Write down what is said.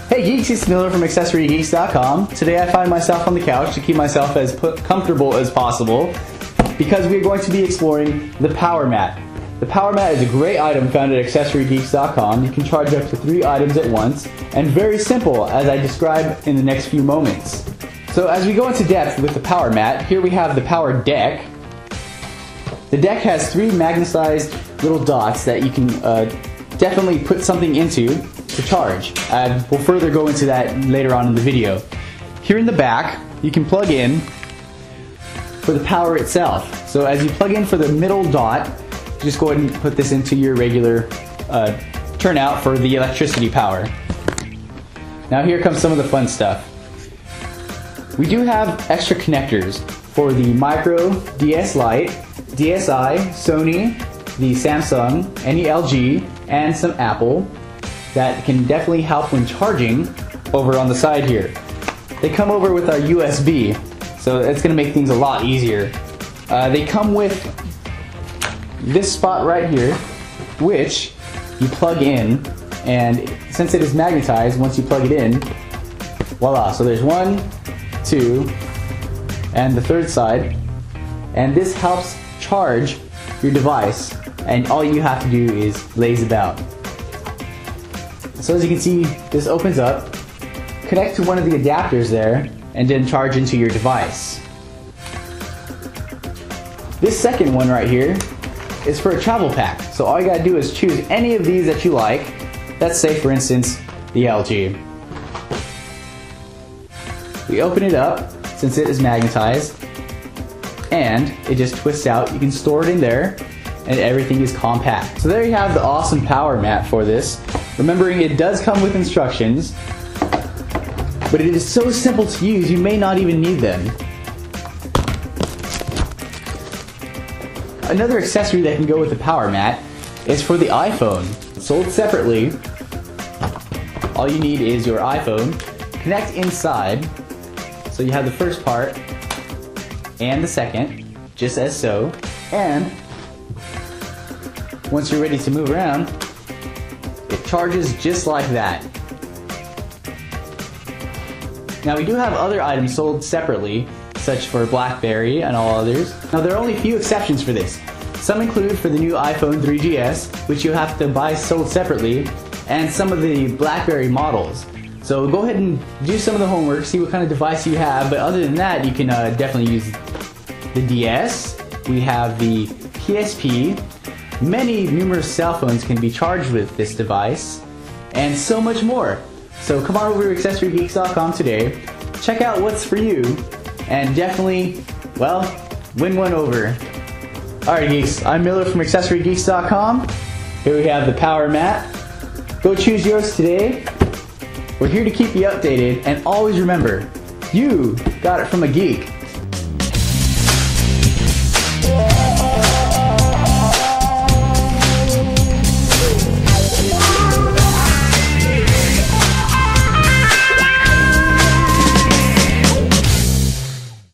Hey Geeks, it's Miller from AccessoryGeeks.com. Today I find myself on the couch to keep myself as comfortable as possible because we are going to be exploring the Power Mat. The Power Mat is a great item found at AccessoryGeeks.com. You can charge up to 3 items at once, and very simple, as I describe in the next few moments. So as we go into depth with the Power Mat, here we have the Power Deck. The deck has 3 magnetized little dots that you can definitely put something into to charge. We'll further go into that later on in the video. Here in the back, you can plug in for the power itself. So as you plug in for the middle dot, just go ahead and put this into your regular turnout for the electricity power. Now here comes some of the fun stuff. We do have extra connectors for the Micro, DS Lite, DSi, Sony, the Samsung, any LG, and some Apple that can definitely help when charging over on the side here. They come over with our USB, so it's going to make things a lot easier. They come with this spot right here, which you plug in, and since it is magnetized, once you plug it in, voila, so there's 1, 2, and the third side, and this helps charge your device, and all you have to do is laze about. So as you can see, this opens up, connect to one of the adapters there, and then charge into your device. This second one right here is for a travel pack. So all you gotta do is choose any of these that you like. Let's say for instance, the LG. We open it up, since it is magnetized, and it just twists out. You can store it in there, and everything is compact. So there you have the awesome Power Mat for this. Remembering it does come with instructions, but it is so simple to use you may not even need them. Another accessory that can go with the Power Mat is for the iPhone. Sold separately, all you need is your iPhone, connect inside, so you have the first part and the second, just as so, and once you're ready to move around, it charges just like that. Now we do have other items sold separately, such for BlackBerry and all others. Now there are only a few exceptions for this. Some include for the new iPhone 3GS, which you have to buy sold separately, and some of the BlackBerry models. So go ahead and do some of the homework, see what kind of device you have, but other than that you can definitely use the DS, we have the PSP, numerous cell phones can be charged with this device, and so much more. So come on over to AccessoryGeeks.com today, check out what's for you, and definitely, well, win one over. Alright geeks, I'm Miller from AccessoryGeeks.com. Here we have the Power Mat. Go choose yours today. We're here to keep you updated, and always remember, you got it from a geek.